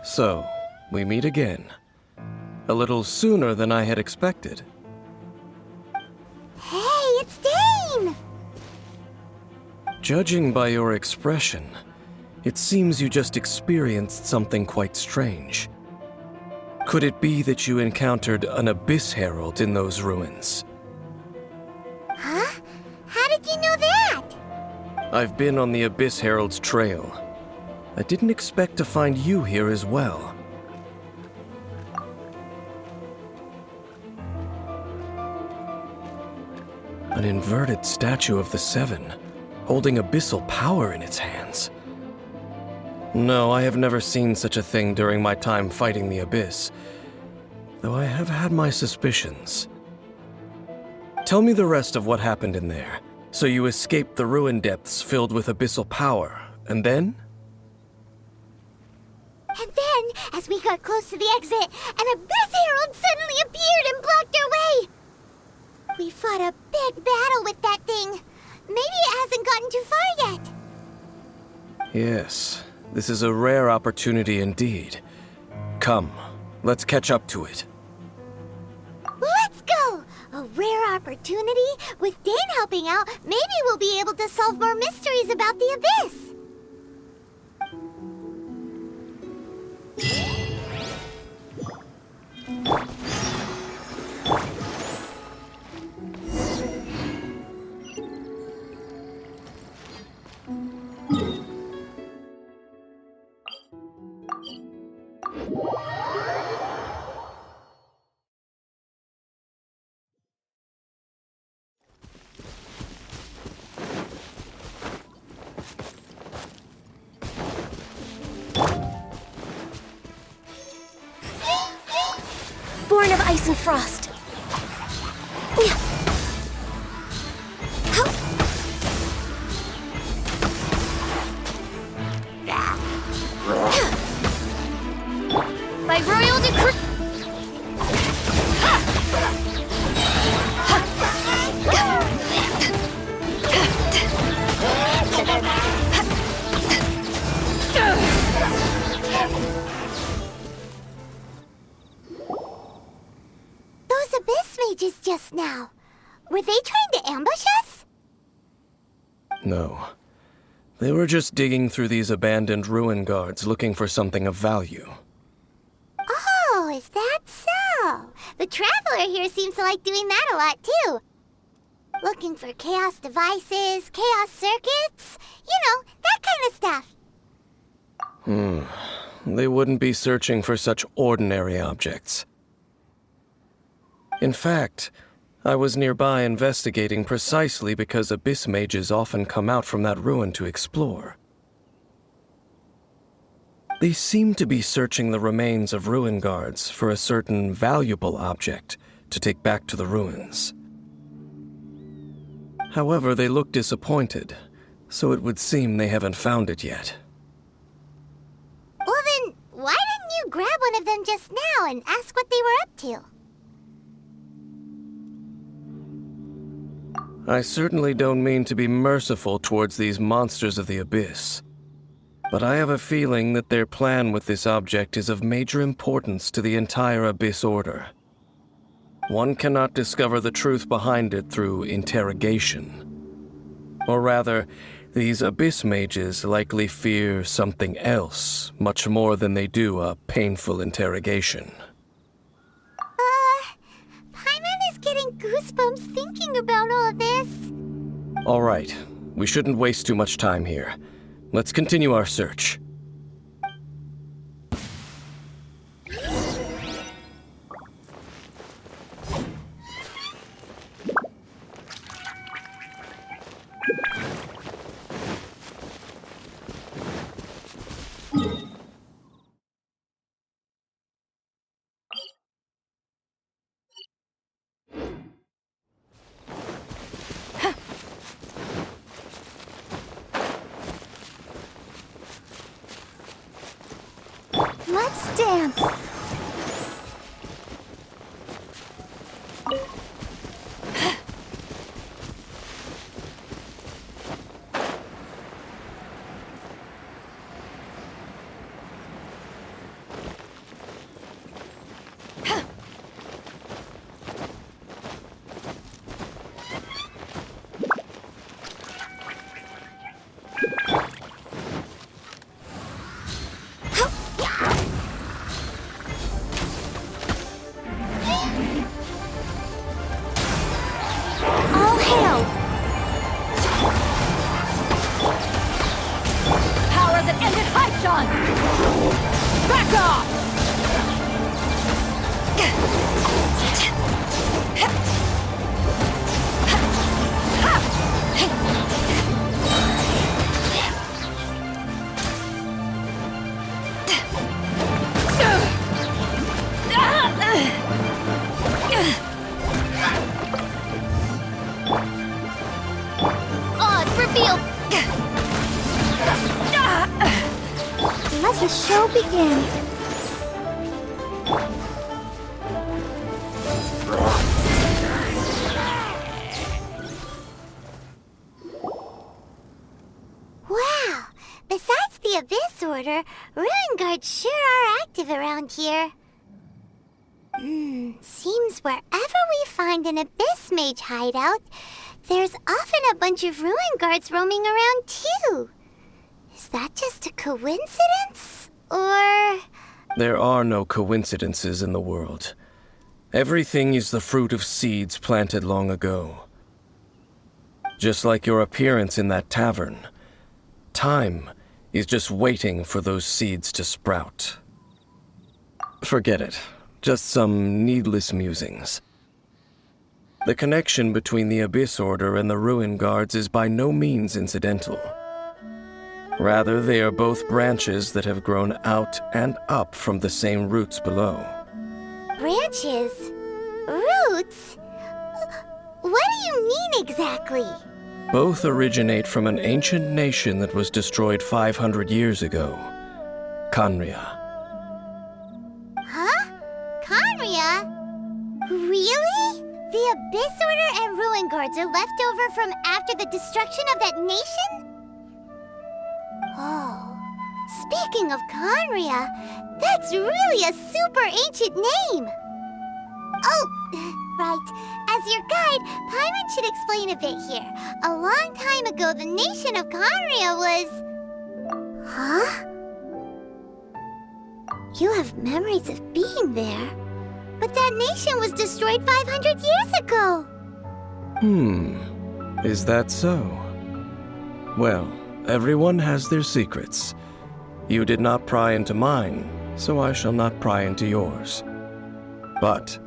So, we meet again. A little sooner than I had expected. Hey, it's Dane! Judging by your expression, it seems you just experienced something quite strange. Could it be that you encountered an Abyss Herald in those ruins? Huh? How did you know that? I've been on the Abyss Herald's trail. I didn't expect to find you here as well. An inverted statue of the Seven, holding abyssal power in its hands. No, I have never seen such a thing during my time fighting the Abyss, though I have had my suspicions. Tell me the rest of what happened in there. So you escaped the ruin depths filled with abyssal power, and then? And then, as we got close to the exit, an Abyss Herald suddenly appeared and blocked our way! We fought a big battle with that thing. Maybe it hasn't gotten too far yet. Yes, this is a rare opportunity indeed. Come, let's catch up to it. Let's go! A rare opportunity? With Dane helping out, maybe we'll be able to solve more mysteries about the Abyss. Born of ice and frost. By royal decree. Those Abyss mages just now. Were they trying to ambush us? No. They were just digging through these abandoned ruin guards looking for something of value. Oh, is that so? The Traveler here seems to like doing that a lot, too. Looking for chaos devices, chaos circuits, you know, that kind of stuff. They wouldn't be searching for such ordinary objects. In fact, I was nearby investigating precisely because Abyss mages often come out from that ruin to explore. They seem to be searching the remains of ruin guards for a certain valuable object to take back to the ruins. However, they look disappointed, so it would seem they haven't found it yet. Well then, why didn't you grab one of them just now and ask what they were up to? I certainly don't mean to be merciful towards these monsters of the Abyss, but I have a feeling that their plan with this object is of major importance to the entire Abyss Order. One cannot discover the truth behind it through interrogation. Or rather, these Abyss mages likely fear something else much more than they do a painful interrogation. Paimon is getting goosebumps thinking about all this. All right, we shouldn't waste too much time here. Let's continue our search. Let's dance. Back off! Let the show begin. Wow! Besides the Abyss Order, Ruin Guards sure are active around here. Seems wherever we find an Abyss Mage hideout, there's often a bunch of Ruin Guards roaming around too. Is that just a coincidence? Or... There are no coincidences in the world. Everything is the fruit of seeds planted long ago. Just like your appearance in that tavern, time is just waiting for those seeds to sprout. Forget it. Just some needless musings. The connection between the Abyss Order and the Ruin Guards is by no means incidental. Rather, they are both branches that have grown out and up from the same roots below. Branches? Roots? What do you mean exactly? Both originate from an ancient nation that was destroyed 500 years ago, Khaenri'ah. Huh? Khaenri'ah? Really? The Abyss Order and Ruin Guards are left over from after the destruction of that nation? Oh, speaking of Khaenri'ah, that's really a super ancient name. Oh, right. As your guide, Paimon should explain a bit here. A long time ago, the nation of Khaenri'ah was... Huh? You have memories of being there. But that nation was destroyed 500 years ago. Is that so? Well, everyone has their secrets. You did not pry into mine, so I shall not pry into yours. But,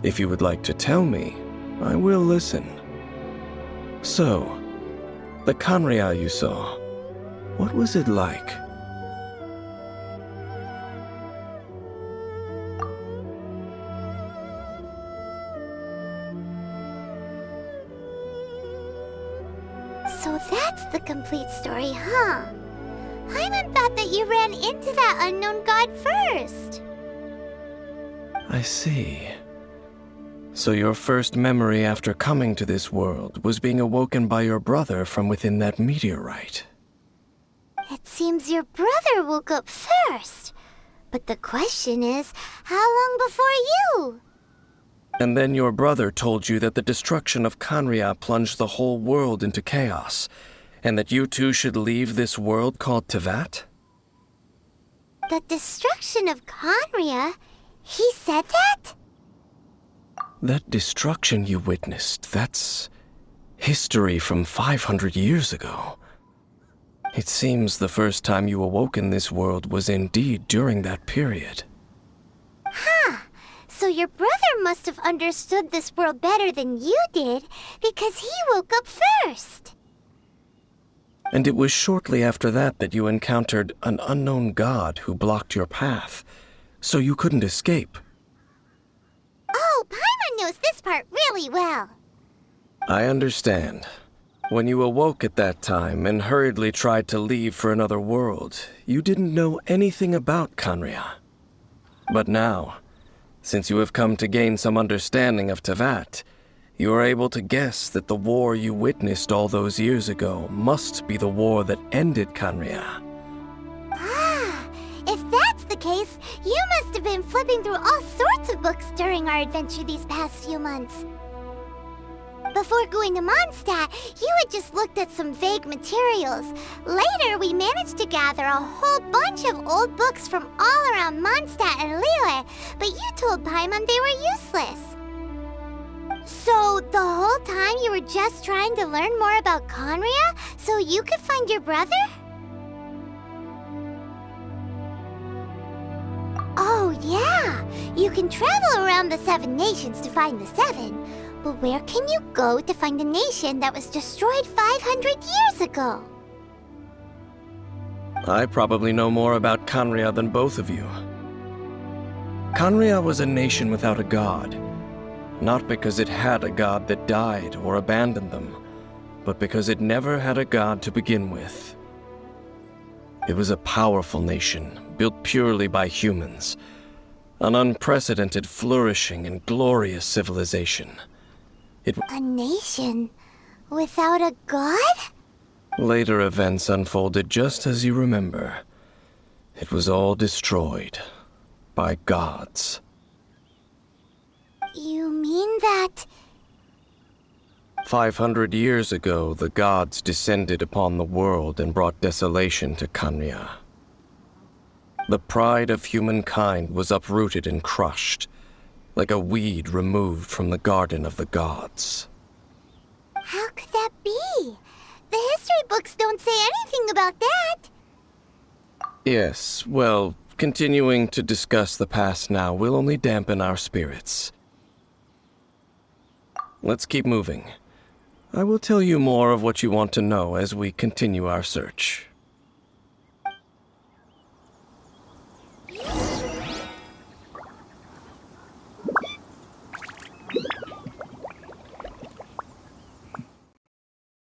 if you would like to tell me, I will listen. So, the Khaenri'ah you saw, what was it like? So that's the complete story, huh? Paimon thought that you ran into that unknown god first. I see. So your first memory after coming to this world was being awoken by your brother from within that meteorite. It seems your brother woke up first. But the question is, how long before you? And then your brother told you that the destruction of Khaenri'ah plunged the whole world into chaos, and that you two should leave this world called Teyvat? The destruction of Khaenri'ah? He said that? That destruction you witnessed, that's history from 500 years ago. It seems the first time you awoke in this world was indeed during that period. Huh. So your brother must have understood this world better than you did, because he woke up first. And it was shortly after that that you encountered an unknown god who blocked your path, so you couldn't escape. Oh, Paimon knows this part really well. I understand. When you awoke at that time and hurriedly tried to leave for another world, you didn't know anything about Khaenri'ah. But now, since you have come to gain some understanding of Teyvat, you are able to guess that the war you witnessed all those years ago must be the war that ended Khaenri'ah. Ah, if that's the case, you must have been flipping through all sorts of books during our adventure these past few months. Before going to Mondstadt, you had just looked at some vague materials. Later, we managed to gather a whole bunch of old books from all around Mondstadt and Liyue, but you told Paimon they were useless. So, the whole time you were just trying to learn more about Khaenri'ah so you could find your brother? You can travel around the 7 nations to find the 7, but where can you go to find a nation that was destroyed 500 years ago? I probably know more about Canria than both of you. Canria was a nation without a god, not because it had a god that died or abandoned them, but because it never had a god to begin with. It was a powerful nation, built purely by humans, an unprecedented flourishing and glorious civilization. A nation without a god? Later events unfolded just as you remember. It was all destroyed by gods. You mean that... 500 years ago, the gods descended upon the world and brought desolation to Canria. The pride of humankind was uprooted and crushed, like a weed removed from the garden of the gods. How could that be? The history books don't say anything about that. Yes, well, continuing to discuss the past now will only dampen our spirits. Let's keep moving. I will tell you more of what you want to know as we continue our search.